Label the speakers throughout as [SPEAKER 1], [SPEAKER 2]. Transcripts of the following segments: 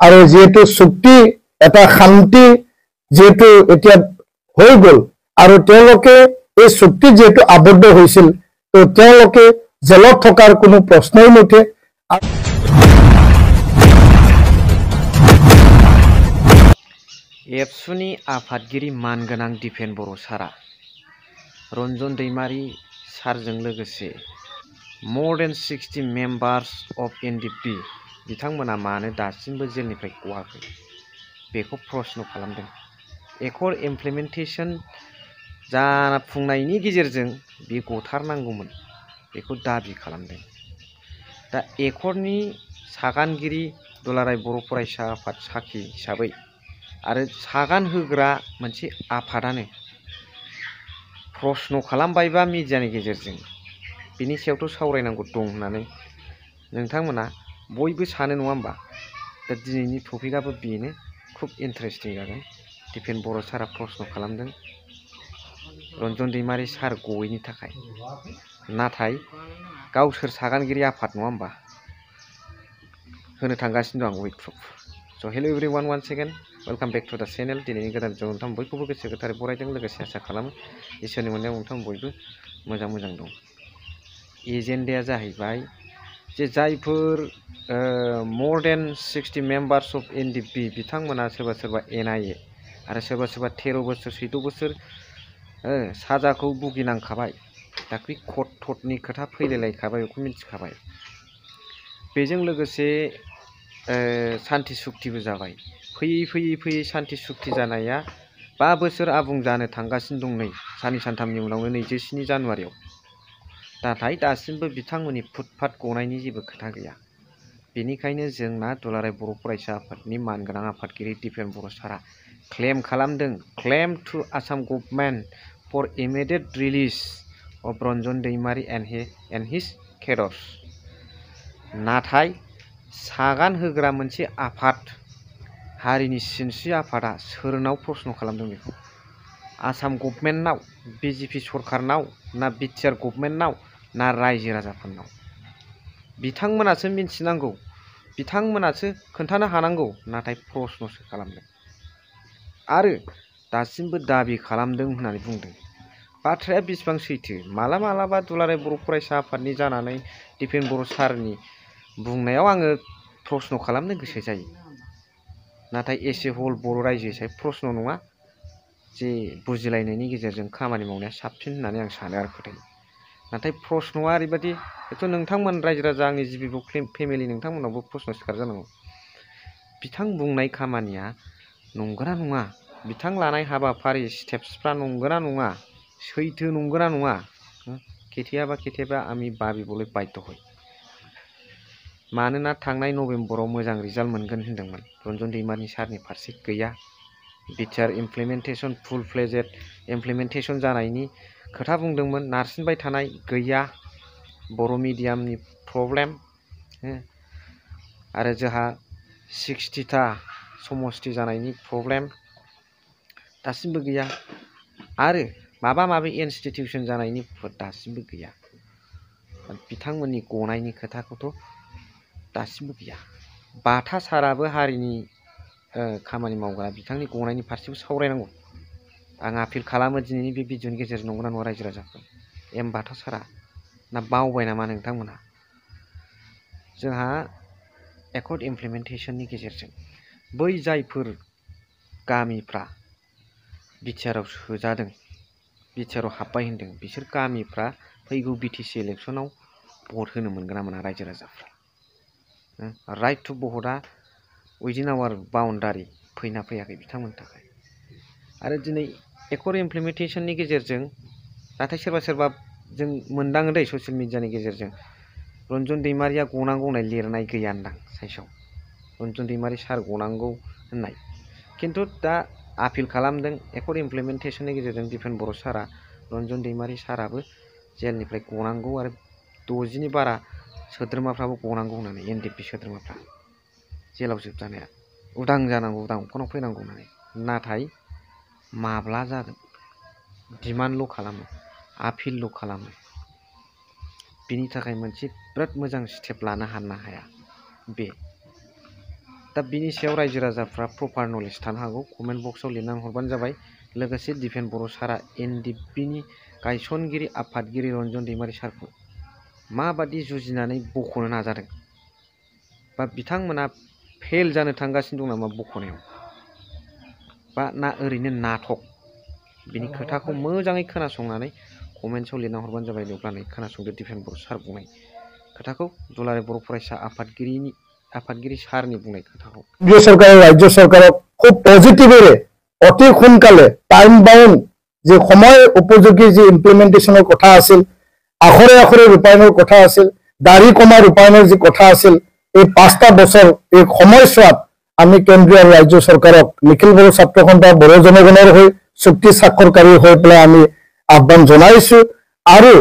[SPEAKER 1] আৰু যেহেতু চুক্তি এটা শান্তি যেহেতু এতিয়া হৈ গ'ল আৰু তেওঁলোকে এই চুক্তি যেহেতু আবদ্ধ হৈছিল তো তেওঁলোকে জেলত থকাৰ কোনো প্ৰশ্নই নুঠে।
[SPEAKER 2] एबसुनि आफादगिरि मानगोनां दिपेन बर' सारा रन्जन दैमारि सारजों लोगोसे more than 60 members of NDP बिथांमोना मानो दासिमबो जेलनिफ्राय गवाखै बेखौ प्रश्न खालामदों। एकर्ड इमप्लिमेन्टेसन जाफुंनायनि गेजेरजों बे गथारनांगौमोन बेखौ दाबि खालामदों। दा एकर्डनि सागानगिरि दुलाराय बर' फरायसा आफाद साखि हिसाबै आरो सागान होग्रा मोनसे आफादानो प्रश्न खालामबायबा मिडियानि गेजेरजों बिनि सायावथ' सावरायनांगौ दं होननानै नोंथांमोना बयबो सानो नङा होमबा? दा दिनैनि टपिकआबो बेनो खुब इन्टारेस्टिं जागोन। दिपेन बर' सारा प्रश्न खालामदों रन्जन दैमारि सार गयैनि थाखाय, नाथाय गावसोर सागानगिरि आफाद नङा होमबा होनो थांगासिनो दं आं with proof. So' hello' everyone one second welcome back to the channel. दिनैनि गोदान भिडिअ नोंथां बयखौबो गोसो गोथारै बरायदों, लोगोसे आसा खालामो इसोरनि अननायाव नोंथां बयबो मोजां दं। एजेन्डाया जाहैबाय जे जायफोर more than 60 members of NDP बिथांमोना सोरबा NIA आरो सोरबा 13 बोसोर 14 बोसोर साजाखौ भुगिनांखाबाय। दाख्लै कट-टटनि खोथा फैलायलायखाबाय, बेखौ मिथिखाबाय। बेजों लोगोसे सान्ति सुक्तिबो जाबाय। फैयै सान्ति सुक्ति जानाया 5 बोसोर आबुं जानो थांगासिनो दं नै साननै सानथामनि उनावनो 27 जानुवारियाव। नाथाय दासिमबो बिथांमोननि फुटपाथ गनायनि जेबो खोथा गैया। बेनिखायनो जोंना दुलाराय बर' फरायसा आफादनि मानगोनां आफादगिरि दिपेन बर' सारा क्लेम खालामदों, claim to Assam government for immediate release of Ranjan Daimary and his cadres. नाथाय सागान होग्रा मोनसे आफाद, हारिनि सिनस्रि आफादा सोरनाव प्रश्न खालामदों बेखौ? आसाम गभर्नमेन्टनाव, BJP सरकारनाव, ना बिटिआर गभर्नमेन्टनाव, ना रायजो राजाफोरनाव? बिथांमोनासो मिन्थिनांगौ, बिथांमोनासो खोन्थानो हानांगौ, नाथाय प्रश्नसो खालामदों आरो दासिमबो दाबि खालामदों होननानै बुंदों। बाथ्राया बेसेबां सैथो? मालाबा दुलाराय बर' फरायसा आफादनि जानानै दिपेन बर' सारनि बुंनायाव आङो प्रश्न खालामनो गोसो जायो। नाथाय एसे हल बर' रायजो हिसाबै प्रश्न नङा, जे बुजिलायनायनि गेजेरजों खामानि मावनाया साबसिन होननानै आं सानो आरो फोथायो। नाथाय प्रश्नआ ओरैबायदि, हयथ' नोंथांमोन रायजो राजा आंनि जिबिब फेमिलि नोंथांमोनावबो प्रश्न सिखार जानांगौ। बिथां बुंनाय खामानिया नंगौना नङा? बिथां लानाय हाबाफारि स्टेप्सफ्रा नंगौना नङा? सैथो नंगौना नङा? केथियाबा आमी भाबिবলৈ बाध्य हय। मानोना थांनाय नभेम्बराव मोजां रिजाल्ट मोनगोन होनदोंमोन रन्जन दैमारि सारनि फारसे गैया। बिटिआर इमप्लिमेन्टेसन फुल फ्लेजेड इमप्लिमेन्टेसन जानायनि खोथा बुंदोंमोन, नारसिनबाय थानाय गैया। बर' मिडियामनि प्रब्लेम आरो जोंहा 60टा समस्ति जानायनि प्रब्लेम दासिमबो गैया। आरो माबा माबि इनस्टिटिउसन जानायनि दासिमबो गैया। बिथांमोननि गनायनि खोथाखौथ' दासिमबो गैया। बाथा साराबो हारिनि खामानि मावग्रा, बिथांनि गनायनि फारसेबो सावरायनांगौ। आं आपिल खालामो दिनैनि बे भिडिअनि गेजेरजों, नंगौना नङा रायजो राजाफोर? एम बाथा सारा ना बावबाय नामा नोंथांमोनहा? जोंहा एकर्ड इमप्लिमेन्टेसननि गेजेरजों बै जायफोर गामिफ्रा बिटिआराव सोजादों, बिटिआराव हाब्बाय होनदों, बिसोर गामिफ्रा फैगौ BTC इलेक्सनाव भट होनो मोनगोन ना मोना रायजो राजाफ्रा? राइट टु भटआ उइदिन आवार बाउन्डारि फैना फैयाखै बिथांमोननि थाखाय? आरो दिनै एकर्ड इमप्लिमेन्टेसननि गेजेरजों नाथाय सोरबा जों मोनदाङो दै ससियेल मिडियानि गेजेरजों रन्जन दैमारिया गनांगौ होननाय लिरनाय गैया होनदां साइसआव। रन्जन दैमारि सार गनांगौ होननाय, खिन्थु दा आपिल खालामदों एकर्ड इमप्लिमेन्टेसननि गेजेरजों दिपेन बर' सारा रन्जन दैमारि साराबो जेलनिफ्राय गनांगौ आरो 60नि बारा सोद्रोमाफ्राबो गनांगौ होननानै, NDP सोद्रोमाफ्रा जेलाव जोबजानाया उदां जानांगौ, उदां अख्राङाव फैनांगौ होननानै। नाथाय माब्ला जागोन? डिमान्डल' खालामो, आपिलल' खालामो। बिनि थाखाय मोनसे बिराद मोजां स्टेप लानो हाया। बे दा बिनि सायाव रायजो राजाफ्रा प्रपार नलेज थानो हागौ कमेन्ट बक्सआव लिरनानै हरबानो जाबाय लोगोसे दिफेन बर' सारा एनडिएफबिनि गायसनगिरि आफादगिरि रन्जन दैमारि सारखौ माबादि जुजिनानै बख'नो नाजादों बा बिथांमोना फेल जानो थांगासिनो दं नामा बख'नायाव बा ना ओरैनो नाटक बिनि खोथाखौ मोजाङै खोनासंनानै कमेन्टआव लिरना हरबानो जाबाय अब्लानो खोनासंदो दिफेन बर' सार बुंनाय खोथाखौ दुलाराय बर' फरायसा आफादगिरि सारनि बुंनाय खोथाखौ
[SPEAKER 1] কেন্দ্ৰীয় চৰকাৰে ৰাজ্য চৰকাৰক খুব পজিটিভেৰে অতি সোনকালে টাইম বাউণ্ড যে সময় উপযোগী যি ইমপ্লিমেণ্টেশ্যনৰ কথা আছিল আখৰে আখৰে ৰূপায়ণৰ কথা আছিল দাড়ি কমা ৰূপায়ণৰ যি কথা আছিল এই 5টা বছৰ এই সময়ছোৱাত আমি কেন্দ্ৰীয় আৰু ৰাজ্য চৰকাৰক নিখিল বড়ো ছাত্ৰ সন্থা বড়ো জনগণৰ হৈ চুক্তি স্বাক্ষৰকাৰী হৈ পেলাই আমি আহ্বান জনাইছো আৰু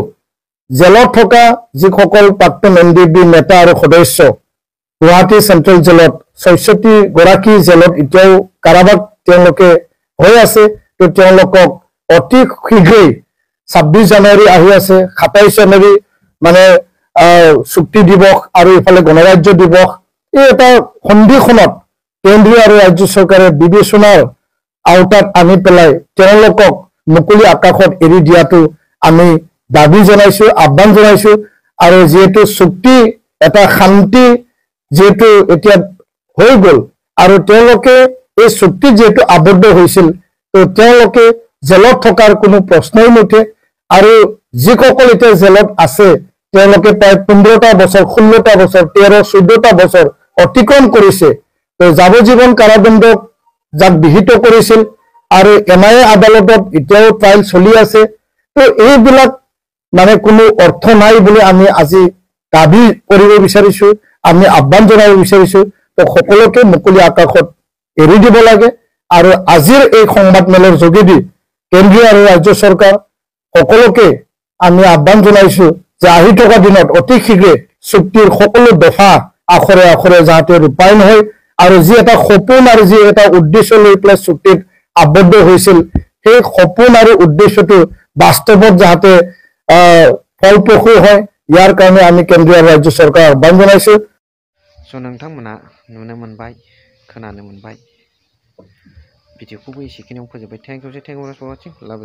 [SPEAKER 1] জেলত থকা যিসকল প্ৰাক্তন এনডিএফবি নেতা আৰু সদস্য গুৱাহাটী চেণ্ট্ৰেল জেলত ৬৬ গৰাকী জেলত এতিয়াও কাৰাবাস তেওঁলোকে হৈ আছে তো তেওঁলোকক অতি শীঘ্ৰেই ২৬ জানুৱাৰী আহি আছে ২৭ জানুৱাৰী মানে চুক্তি দিৱস আৰু ইফালে গণৰাজ্য দিৱস এই এটা সন্ধিখনত কেন্দ্ৰীয় আৰু ৰাজ্য চৰকাৰে বিবেচনাৰ আওতাত আনি পেলাই তেওঁলোকক মুকলি আকাশত এৰি দিয়াটো আমি দাবী জনাইছো আহ্বান জনাইছো আৰু যিহেতু চুক্তি এটা শান্তি যেহেতু এতিয়া হৈ গ'ল আৰু তেওঁলোকে এই চুক্তি যেহেতু আবদ্ধ হৈছিল তো তেওঁলোকে জেলত থকাৰ কোনো প্ৰশ্নই নুঠে আৰু যিসকল এতিয়া জেলত আছে তেওঁলোকে প্ৰায় 15টা বছৰ 16টা বছৰ 13-14টা বছৰ অতিক্ৰম কৰিছে তো যাৱজ্জীৱন কাৰাদণ্ড যাক বিহিত কৰিছিল আৰু এনআইএ আদালতত এতিয়াও ট্ৰায়েল চলি আছে তো এইবিলাক মানে কোনো অৰ্থ নাই বুলি আমি আজি দাবী কৰিব বিচাৰিছো আমি আহ্বান জনাব বিচাৰিছো তো সকলোকে মুকলি আকাশত এৰি দিব লাগে আৰু আজিৰ এই সংবাদমেলৰ যোগেদি কেন্দ্ৰীয় আৰু ৰাজ্য চৰকাৰ সকলোকে আমি আহ্বান জনাইছো যে আহি থকা দিনত অতি শীঘ্ৰে চুক্তিৰ সকলো দফা আখৰে আখৰে যাতে ৰূপায়ণ হয় আৰু যি এটা সপোন আৰু যি এটা উদ্দেশ্য লৈ পেলাই চুক্তিত আবদ্ধ হৈছিল সেই সপোন আৰু উদ্দেশ্যটো বাস্তৱত যাতে ফলপ্ৰসূ হয় ইয়াৰ কাৰণে আমি কেন্দ্ৰীয় আৰু ৰাজ্য চৰকাৰ আহ্বান জনাইছো
[SPEAKER 2] स' नोंथांमोना नुनो मोनबाय खोनानो मोनबाय भिडिअखौबो एसेखिनियाव फोजोबबाय थेंक इउ फर वाचिं लाभ